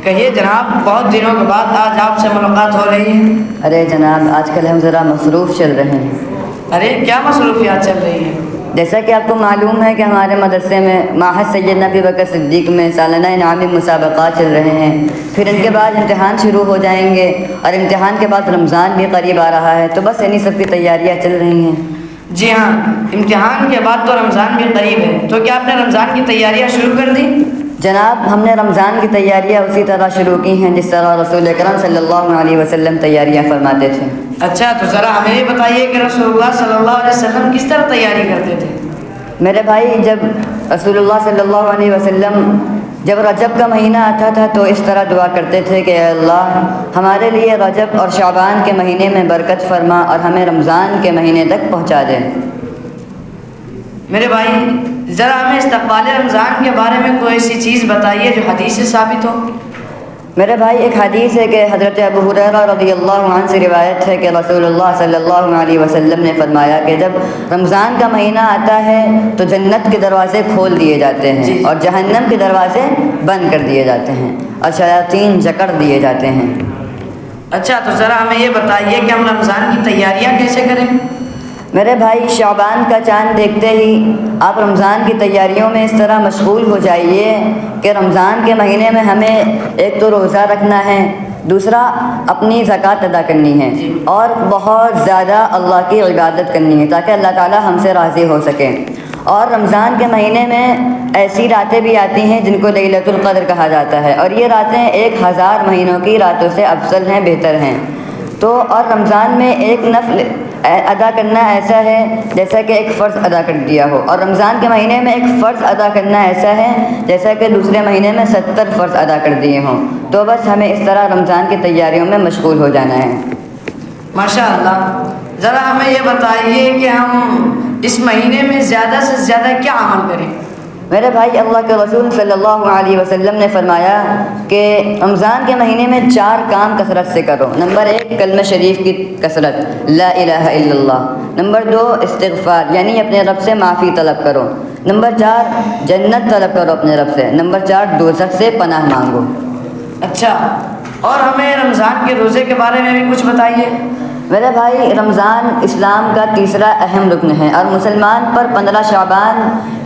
کہیے جناب، بہت دنوں کے بعد آج آپ سے ملاقات ہو رہی ہے۔ ارے جناب، آج کل ہم ذرا مصروف چل رہے ہیں۔ ارے کیا مصروفیات چل رہی ہیں؟ جیسا کہ آپ کو معلوم ہے کہ ہمارے مدرسے میں معہد سیدنا ابی بکر صدیق میں سالانہ انعامی مسابقات چل رہے ہیں، پھر ان کے بعد امتحان شروع ہو جائیں گے، اور امتحان کے بعد رمضان بھی قریب آ رہا ہے، تو بس انہی سب کی تیاریاں چل رہی ہیں۔ جی ہاں، امتحان کے بعد تو رمضان بھی قریب ہے، تو کیا آپ نے رمضان کی تیاریاں شروع کر دی؟ جناب، ہم نے رمضان کی تیاریاں اسی طرح شروع کی ہیں جس طرح رسول اکرم صلی اللہ علیہ وسلم تیاریاں فرماتے تھے۔ اچھا، تو ذرا ہمیں یہ بتائیے کہ رسول اللہ صلی اللہ علیہ وسلم کس طرح تیاری کرتے تھے؟ میرے بھائی، جب رسول اللہ صلی اللہ علیہ وسلم جب رجب کا مہینہ آتا تھا تو اس طرح دعا کرتے تھے کہ اے اللہ، ہمارے لیے رجب اور شعبان کے مہینے میں برکت فرما اور ہمیں رمضان کے مہینے تک پہنچا دے۔ میرے بھائی، ذرا ہمیں استقبال رمضان کے بارے میں کوئی ایسی چیز بتائیے جو حدیث سے ثابت ہو۔ میرے بھائی، ایک حدیث ہے کہ حضرت ابو ہریرہ رضی اللہ عنہ سے روایت ہے کہ رسول اللہ صلی اللہ علیہ وسلم نے فرمایا کہ جب رمضان کا مہینہ آتا ہے تو جنت کے دروازے کھول دیے جاتے ہیں اور جہنم کے دروازے بند کر دیے جاتے ہیں اور شیاطین جکڑ دیے جاتے ہیں۔ اچھا، تو ذرا ہمیں یہ بتائیے کہ ہم رمضان کی تیاریاں کیسے کریں؟ میرے بھائی، شعبان کا چاند دیکھتے ہی آپ رمضان کی تیاریوں میں اس طرح مشغول ہو جائیے کہ رمضان کے مہینے میں ہمیں ایک تو روزہ رکھنا ہے، دوسرا اپنی زکوٰۃ ادا کرنی ہے، اور بہت زیادہ اللہ کی عبادت کرنی ہے تاکہ اللہ تعالی ہم سے راضی ہو سکے۔ اور رمضان کے مہینے میں ایسی راتیں بھی آتی ہیں جن کو لیلۃ القدر کہا جاتا ہے، اور یہ راتیں 1000 مہینوں کی راتوں سے افضل ہیں، بہتر ہیں۔ تو اور رمضان میں ایک نفل ادا کرنا ایسا ہے جیسا کہ ایک فرض ادا کر دیا ہو، اور رمضان کے مہینے میں ایک فرض ادا کرنا ایسا ہے جیسا کہ دوسرے مہینے میں 70 فرض ادا کر دیے ہوں۔ تو بس ہمیں اس طرح رمضان کی تیاریوں میں مشغول ہو جانا ہے۔ ماشاء اللہ، ذرا ہمیں یہ بتائیے کہ ہم اس مہینے میں زیادہ سے زیادہ کیا عمل کریں؟ میرے بھائی، اللہ کے رسول صلی اللہ علیہ وسلم نے فرمایا کہ رمضان کے مہینے میں 4 کام کثرت سے کرو۔ نمبر 1، کلمہ شریف کی کثرت، لا الہ الا اللہ۔ نمبر 2، استغفار، یعنی اپنے رب سے معافی طلب کرو۔ نمبر 4، جنت طلب کرو اپنے رب سے۔ نمبر 4، دوزخ سے پناہ مانگو۔ اچھا، اور ہمیں رمضان کے روزے کے بارے میں بھی کچھ بتائیے۔ میرے بھائی، رمضان اسلام کا تیسرا اہم رکن ہے، اور مسلمان پر 15 شعبان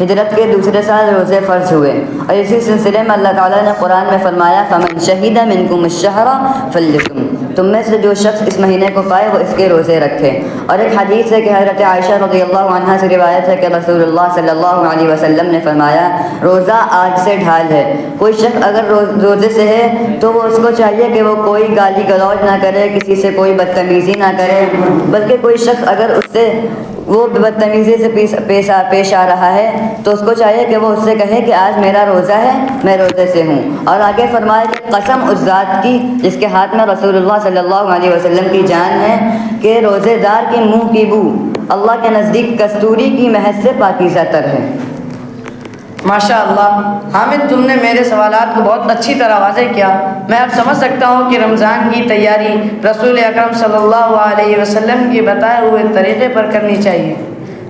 ہجرت کے دوسرے سال روزے فرض ہوئے، اور اسی سلسلے میں اللہ تعالیٰ نے قرآن میں فرمایا فَمَنْ شَهِدَ مِنْكُمُ الشَّهْرَ فَلْيَصُمْ، تم میں سے جو شخص اس مہینے کو پائے وہ اس کے روزے رکھے۔ اور ایک حدیث ہے کہ حضرت عائشہ رضی اللہ عنہا سے روایت ہے کہ رسول اللہ صلی اللہ علیہ وسلم نے فرمایا روزہ آگ سے ڈھال ہے، کوئی شخص اگر روزے سے ہے تو وہ اس کو چاہیے کہ وہ کوئی گالی گلوچ نہ کرے، کسی سے کوئی بدتمیزی نہ کرے، بلکہ کوئی شخص اگر اس سے وہ بدتمیزی سے پیش آ رہا ہے تو اس کو چاہیے کہ وہ اس سے کہے کہ آج میرا روزہ ہے، میں روزے سے ہوں۔ اور آگے فرمایا کہ قسم اس ذات کی جس کے ہاتھ میں رسول اللہ صلی اللہ علیہ وسلم کی جان ہے کہ روزے دار کی منہ کی بو اللہ کے نزدیک کستوری کی مہک سے پاکیزہ تر ہے۔ ماشاء اللہ، حامد، تم نے میرے سوالات کو بہت اچھی طرح واضح کیا۔ میں اب سمجھ سکتا ہوں کہ رمضان کی تیاری رسول اکرم صلی اللہ علیہ وسلم کے بتائے ہوئے طریقے پر کرنی چاہیے۔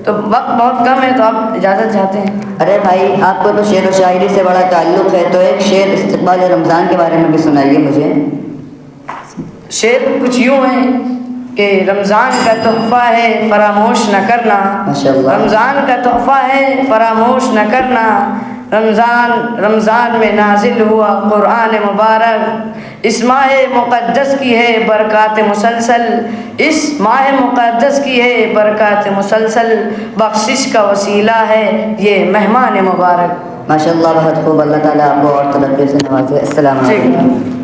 تو وقت بہت کم ہے تو آپ اجازت چاہتے ہیں؟ ارے بھائی، آپ کو تو شعر و شاعری سے بڑا تعلق ہے، تو ایک شعر استقبال رمضان کے بارے میں بھی سنائیے مجھے۔ شعر کچھ یوں ہے کہ رمضان کا تحفہ ہے فراموش نہ کرنا، رمضان کا تحفہ ہے فراموش نہ کرنا، رمضان میں نازل ہوا قرآن مبارک، اس ماہ مقدس کی ہے برکات مسلسل، اس ماہ مقدس کی ہے برکات مسلسل، بخشش کا وسیلہ ہے یہ مہمان مبارک۔ ماشاء اللہ، بہت خوب، اللہ تعالیٰ آپ کو اور ترقی سے نوازے۔ السلام علیکم۔